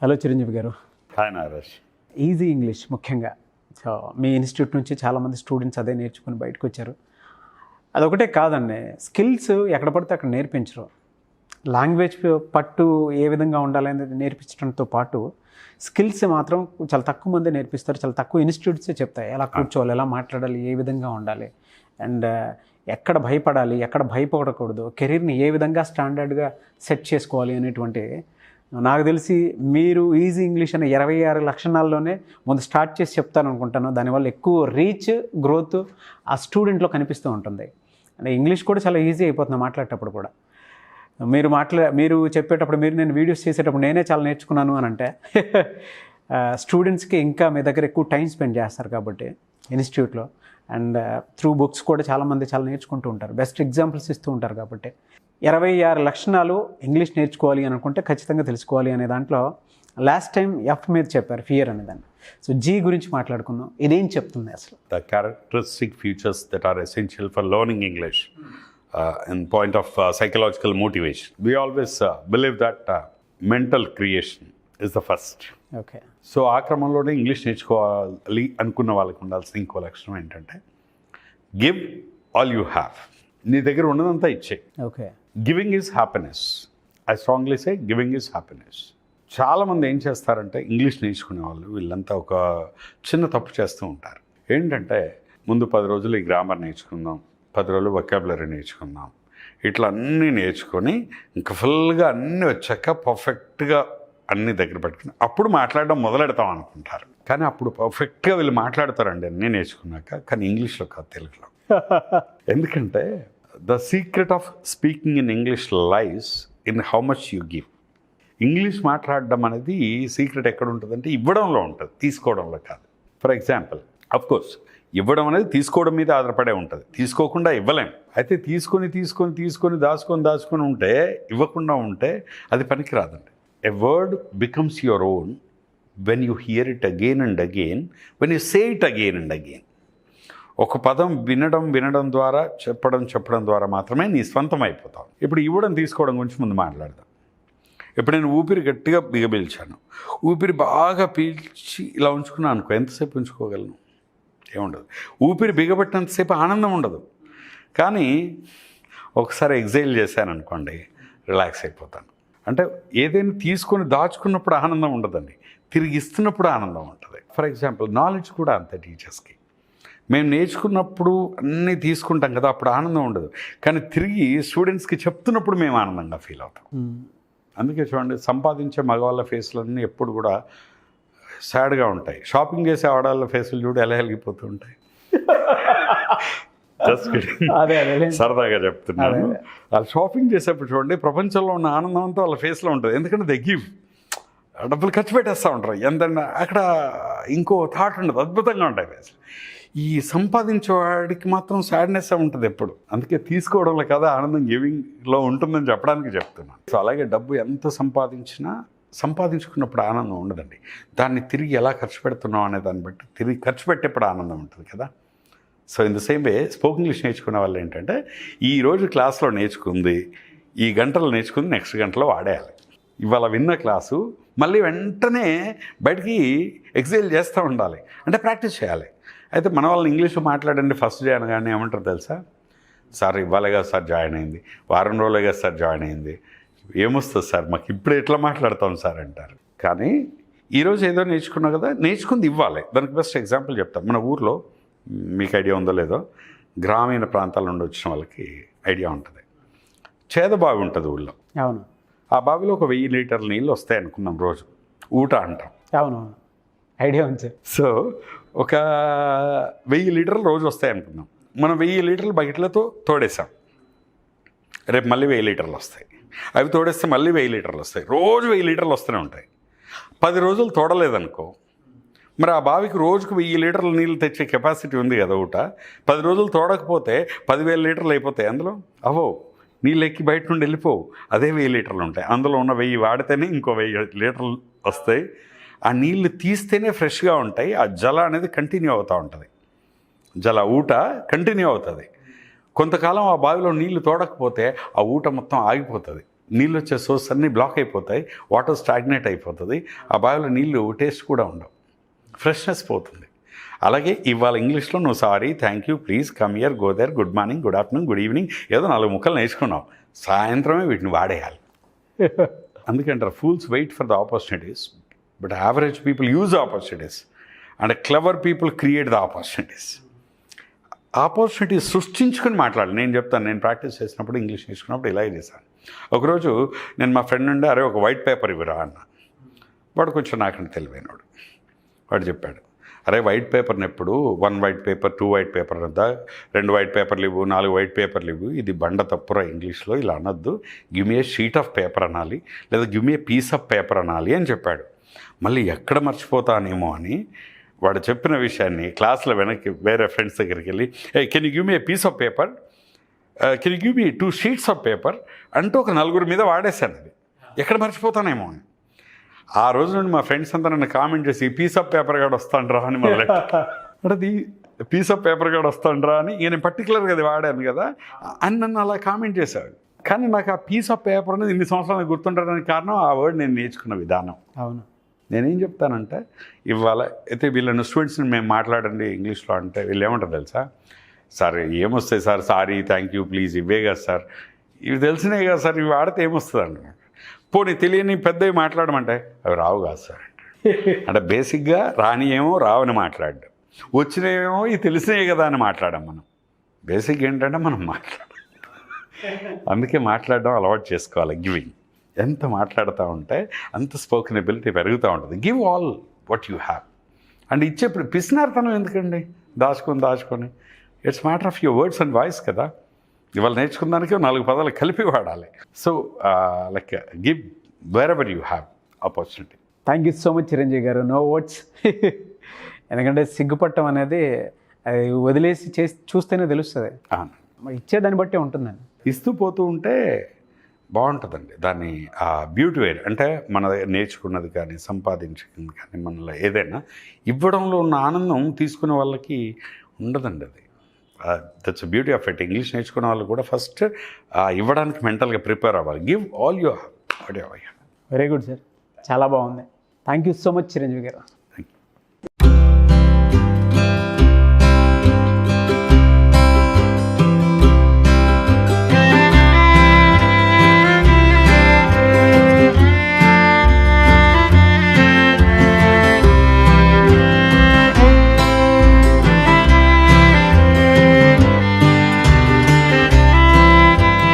Hello Chiranjeevi గారు. Hi Nagaraj. Easy English ముఖ్యంగా. So మీ institute నుంచి చాలామంది స్టూడెంట్స్ అదే నేర్చుకుని బయటకు వచ్చారు. అదొకటే కాదండి, స్కిల్స్ ఎక్కడ పడితే అక్కడ నేర్పించరు. లాంగ్వేజ్ పట్టు ఏ విధంగా ఉండాలి అనేది నేర్పించడంతో పాటు స్కిల్స్ మాత్రం చాలా తక్కువ మంది నేర్పిస్తారు. చాలా తక్కువ ఇన్స్టిట్యూట్సే చెప్తాయి ఎలా కూర్చోవాలి, ఎలా మాట్లాడాలి, ఏ విధంగా ఉండాలి, అండ్ ఎక్కడ భయపడాలి, ఎక్కడ భయపడకూడదు, కెరీర్ని ఏ విధంగా స్టాండర్డ్గా సెట్ చేసుకోవాలి అనేటువంటి. నాకు తెలిసి మీరు ఈజీ ఇంగ్లీష్ అనే 26 లక్షణాల్లోనే ముందు స్టార్ట్ చేసి చెప్తాను అనుకుంటాను. దానివల్ల ఎక్కువ రీచ్, గ్రోత్ ఆ స్టూడెంట్లో కనిపిస్తూ ఉంటుంది. అంటే ఇంగ్లీష్ కూడా చాలా ఈజీ అయిపోతుంది మాట్లాడేటప్పుడు కూడా. మీరు చెప్పేటప్పుడు, నేను వీడియోస్ చేసేటప్పుడు నేనే చాలా నేర్చుకున్నాను అని అంటే స్టూడెంట్స్కి ఇంకా మీ దగ్గర ఎక్కువ టైం స్పెండ్ చేస్తారు కాబట్టి ఇన్స్టిట్యూట్లో, అండ్ త్రూ బుక్స్ కూడా చాలామంది చాలా నేర్చుకుంటూ ఉంటారు, బెస్ట్ ఎగ్జాంపుల్స్ ఇస్తూ ఉంటారు. కాబట్టి 26 లక్షణాలు ఇంగ్లీష్ నేర్చుకోవాలి అని అనుకుంటే ఖచ్చితంగా తెలుసుకోవాలి అనే దాంట్లో లాస్ట్ టైం ఎఫ్ మీద చెప్పారు, ఫియర్ అనేదాన్ని. సో జీ గురించి మాట్లాడుకుందాం. ఇదేం చెప్తుంది అసలు? The characteristic features that are essential for learning English in point of psychological motivation. We always believe that mental creation is the first. Okay. So ఆ క్రమంలోనే ఇంగ్లీష్ నేర్చుకోవాలి అనుకున్న వాళ్ళకి ఉండాల్సిన ఇంకో లక్షణం ఏంటంటే గివ్ ఆల్ యూ హ్యావ్. నీ దగ్గర ఉన్నదంతా ఇచ్చే. Okay. Giving is happiness. I strongly say giving is happiness. చాలామంది ఏం చేస్తారంటే ఇంగ్లీష్ నేర్చుకునే వాళ్ళు వీళ్ళంతా ఒక చిన్న తప్పు చేస్తూ ఉంటారు. ఏంటంటే ముందు 10 రోజులు ఈ గ్రామర్ నేర్చుకుందాం, 10 రోజులు వొకాబులరీ నేర్చుకుందాం, ఇట్లా అన్నీ నేర్చుకొని ఇంకా ఫుల్గా అన్నీ వచ్చాక పర్ఫెక్ట్గా అన్నీ దగ్గర పెట్టుకుని అప్పుడు మాట్లాడడం మొదలెడతాం అనుకుంటారు. కానీ అప్పుడు పర్ఫెక్ట్గా వీళ్ళు మాట్లాడతారండి అన్నీ నేర్చుకున్నాక, కానీ ఇంగ్లీష్లో కాదు, తెలుగులో. ఎందుకంటే the secret of speaking in English lies in how much you give. English మాట్లాడడం అనేది సీక్రెట్ ఎక్కడ ఉంటుందంటే ఇవ్వడంలో ఉంటుంది, తీసుకోవడంలో కాదు. ఫర్ ఎగ్జాంపుల్, అఫ్కోర్స్ ఇవ్వడం అనేది తీసుకోవడం మీద ఆధారపడే ఉంటుంది, తీసుకోకుండా ఇవ్వలేం. అయితే తీసుకొని దాచుకొని ఉంటే, ఇవ్వకుండా ఉంటే అది పనికిరాదండి. A word becomes your own when you hear it again and again, when you say it again and again. ఒక పదం వినడం ద్వారా, చెప్పడం ద్వారా మాత్రమే నీ స్వంతం అయిపోతావు. ఇప్పుడు ఇవ్వడం తీసుకోవడం గురించి ముందు మాట్లాడదాం. ఇప్పుడు నేను ఊపిరి గట్టిగా బిగపీల్చాను, ఊపిరి బాగా పీల్చి ఇలా ఉంచుకున్నాను అనుకో, ఎంతసేపు ఉంచుకోగలను? ఏముండదు. ఊపిరి బిగబట్టినంతసేపు ఆనందం ఉండదు. కానీ ఒకసారి ఎగ్జైల్ చేశాను అనుకోండి, రిలాక్స్ అయిపోతాను. అంటే ఏదైనా తీసుకొని దాచుకున్నప్పుడు ఆనందం ఉండదండి, తిరిగి ఇస్తున్నప్పుడు ఆనందం ఉంటుంది. ఫర్ ఎగ్జాంపుల్ నాలెడ్జ్ కూడా అంతే. టీచర్స్కి మేము నేర్చుకున్నప్పుడు అన్నీ తీసుకుంటాం కదా, అప్పుడు ఆనందం ఉండదు. కానీ తిరిగి స్టూడెంట్స్కి చెప్తున్నప్పుడు మేము ఆనందంగా ఫీల్ అవుతాం. అందుకే చూడండి, సంపాదించే మగవాళ్ళ ఫేస్లన్నీ ఎప్పుడు కూడా సాడ్గా ఉంటాయి. షాపింగ్ చేసే ఆడవాళ్ళ ఫేసులు చూడు ఎలా వెలిగిపోతూ ఉంటాయి. జస్ట్ సరదాగా చెప్తున్నాను. వాళ్ళు షాపింగ్ చేసేప్పుడు చూడండి, ప్రపంచంలో ఉన్న ఆనందం అంతా వాళ్ళ ఫేస్లో ఉంటుంది. ఎందుకంటే దే గివ్. డబ్బులు ఖర్చు పెట్టేస్తూ ఉంటారు. ఎంతన్నా అక్కడ ఇంకో థాట్ ఉండదు, అద్భుతంగా ఉంటాయి ఫేస్లు. ఈ సంపాదించేవాడికి మాత్రం సాడ్నెస్ ఉంటుంది ఎప్పుడు. అందుకే తీసుకోవడంలో కదా ఆనందం గివింగ్లో ఉంటుందని చెప్పడానికి చెప్తున్నాను. సో అలాగే డబ్బు ఎంత సంపాదించుకున్నప్పుడు ఆనందం ఉండదండి. దాన్ని తిరిగి ఎలా ఖర్చు పెడుతున్నాం అనే దాన్ని బట్టి తిరిగి ఖర్చు పెట్టేప్పుడు ఆనందం ఉంటుంది కదా. So in the same way spoken English నేర్చుకునే వాళ్ళు ఏంటంటే, ఈరోజు క్లాస్లో నేర్చుకుంది, ఈ గంటలు నేర్చుకుంది నెక్స్ట్ గంటలో వాడేయాలి. ఇవాళ విన్న క్లాసు మళ్ళీ వెంటనే బయటికి ఎక్సైల్ చేస్తూ ఉండాలి, అంటే ప్రాక్టీస్ చేయాలి. అయితే మన వాళ్ళని ఇంగ్లీష్లో మాట్లాడండి ఫస్ట్ డే అనగానే ఏమంటారు తెలుసా? సార్ ఇవ్వాలే కదా సార్ జాయిన్ అయింది, వారం రోజులే కదా సార్ జాయిన్ అయింది, ఏమొస్తుంది సార్ మాకు ఇప్పుడు ఎట్లా మాట్లాడతాం సార్ అంటారు. కానీ ఈరోజు ఏదో నేర్చుకున్నావు కదా, నేర్చుకుంది ఇవ్వాలి. దానికి బెస్ట్ ఎగ్జాంపుల్ చెప్తాను. మన ఊర్లో మీకు ఐడియా ఉందో లేదో, గ్రామీణ ప్రాంతాల నుండి వచ్చిన వాళ్ళకి ఐడియా ఉంటుంది. చేదబావి ఉంటుంది ఊళ్ళో. అవును. ఆ బావిలో ఒక 1000 లీటర్ల నీళ్ళు వస్తాయి అనుకున్నాం రోజు. ఊట అంటాం. అవును, ఐడియా ఉంది. సో ఒక 1000 లీటర్లు రోజు వస్తాయి అనుకున్నాం. మనం 1000 లీటర్లు బకెట్లతో తోడేసాం. రేపు మళ్ళీ 1000 లీటర్లు వస్తాయి. అవి తోడేస్తే మళ్ళీ 1000 లీటర్లు వస్తాయి. రోజు 1000 లీటర్లు వస్తూనే ఉంటాయి. 10 రోజులు తోడలేదనుకో, మరి ఆ బావికి రోజుకు 1000 లీటర్ల నీళ్ళు తెచ్చే కెపాసిటీ ఉంది కదా ఊట. 10 రోజులు తోడకపోతే 10,000 లీటర్లు అయిపోతాయి. అందులో నీళ్ళు ఎక్కి బయట నుండి వెళ్ళిపోవు. అదే 1000 లీటర్లు ఉంటాయి. అందులో ఉన్న 1000 వాడితేనే ఇంకో 1000 లీటర్లు వస్తాయి. ఆ నీళ్ళు తీస్తేనే ఫ్రెష్గా ఉంటాయి. ఆ జల అనేది కంటిన్యూ అవుతూ ఉంటుంది. ఊట కంటిన్యూ అవుతుంది. కొంతకాలం ఆ బావిలో నీళ్లు తోడకపోతే ఆ ఊట మొత్తం ఆగిపోతుంది. నీళ్ళు వచ్చే సోర్స్ అన్నీ బ్లాక్ అయిపోతాయి, వాటర్ స్టాగ్నేట్ అయిపోతుంది, ఆ బావిలో నీళ్ళు టేస్ట్ కూడా ఉండవు, ఫ్రెష్నెస్ పోతుంది. అలాగే ఇవాళ ఇంగ్లీష్లో నువ్వు sorry, thank you, please, come here, go there, good morning, good afternoon, good evening ఏదో 4 ముక్కలు నేర్చుకున్నావు, సాయంత్రమే వీటిని వాడేయాలి. అందుకంటారు fools wait for the opportunities but average people use opportunities and clever people create the opportunities. Opportunities సృష్టించుకొని మాట్లాడాలి. నేను చెప్తాను, నేను ప్రాక్టీస్ చేసినప్పుడు ఇంగ్లీష్ నేర్చుకున్నప్పుడు ఇలాగే చేశాను. ఒకరోజు నేను మా ఫ్రెండ్ నుండి అరే ఒక వైట్ పేపర్ ఇవ్వరా అన్న. వాడు కొంచెం నాకంటే తెలివైనవాడు. వాడు చెప్పాడు, అరే వైట్ పేపర్ని ఎప్పుడు 1 వైట్ పేపర్ 2 వైట్ పేపర్ అంతా 2 వైట్ పేపర్లు ఇవ్వు 4 వైట్ పేపర్లు ఇవ్వు, ఇది బండ తప్పురా ఇంగ్లీష్లో, ఇలా అనొద్దు, give me a sheet of paper అనాలి, లేదా give me a piece of paper అనాలి అని చెప్పాడు. మళ్ళీ ఎక్కడ మర్చిపోతానేమో అని వాడు చెప్పిన విషయాన్ని క్లాస్లో వెనక్కి వేరే ఫ్రెండ్స్ దగ్గరికి వెళ్ళి, hey can you give me a piece of paper, can you give me 2 sheets of paper అంటూ ఒక 4 మీద వాడేశాను. అది ఎక్కడ మర్చిపోతానేమో అని. ఆ రోజు నుండి మా ఫ్రెండ్స్ అంతా నన్ను కామెంట్ చేసి పీస్ ఆఫ్ పేపర్ గాడు వస్తాండ్రా అని మొదలెట్టారు. అంటే పీస్ ఆఫ్ పేపర్ గాడు వస్తాండ్రా అని నేను పర్టికులర్గా అది వాడాను కదా అని నన్ను అలా కామెంట్ చేశాడు. కానీ నాకు ఆ పీస్ ఆఫ్ పేపర్ అనేది ఇన్ని సంవత్సరాలు గుర్తుండడానికి కారణం ఆ వర్డ్ నేను నేర్చుకున్న విధానం. అవును. నేనేం చెప్తానంటే ఇవాళ అయితే వీళ్ళని స్టూడెంట్స్ని మేము మాట్లాడండి ఇంగ్లీష్లో అంటే వీళ్ళు ఏమంటారు తెలుసా, సార్ ఏమొస్తాయి sir, sorry, thank you, please, ఇవే కదా సార్, ఇవి తెలిసినాయి కదా సార్, ఇవి వాడితే ఏమొస్తుందండి, పోనీ తెలియని పెద్దవి మాట్లాడమంటే అవి రావు కాదు సార్ అంటే బేసిక్గా రాని ఏమో రావని మాట్లాడడం, వచ్చినవేమో ఇవి తెలిసినాయి కదా అని మాట్లాడాం. మనం బేసిక్ ఏంటంటే మనం మాట్లాడాలి. అందుకే మాట్లాడడం అలవాటు చేసుకోవాలి. గివింగ్ ఎంత మాట్లాడుతూ ఉంటే అంత స్పోకెన్ ఎబిలిటీ పెరుగుతూ ఉంటుంది. Give all what you have. And ఇచ్చేప్పుడు పిసినార్తనం ఎందుకండి, దాచుకొని it's matter of your words and voice కదా. ఇవాళ నేర్చుకున్నానికి 4 పదాలు కలిపి వాడాలి. So like give wherever you have opportunity. Thank you so much Chiranjeevi garu. No words. ఎందుకంటే సిగ్గుపట్టం అనేది అది వదిలేసి చూస్తేనే తెలుస్తుంది, ఇచ్చేదాన్ని బట్టే ఉంటుందండి. ఇస్తూ పోతూ ఉంటే బాగుంటుందండి. దాన్ని ఆ బ్యూటీ వేర్ అంటే మన నేర్చుకున్నది కానీ సంపాదించుకున్నది కానీ మనలో ఏదైనా ఇవ్వడంలో ఉన్న ఆనందం తీసుకునే వాళ్ళకి ఉండదండి. అది that's beauty of it. English నేర్చుకునే వాళ్ళు కూడా ఫస్ట్ ఇవ్వడానికి మెంటల్గా ప్రిపేర్ అవ్వాలి. Give all you have. Very good sir, చాలా బాగుంది. Thank you so much Chiranjeevi గారు.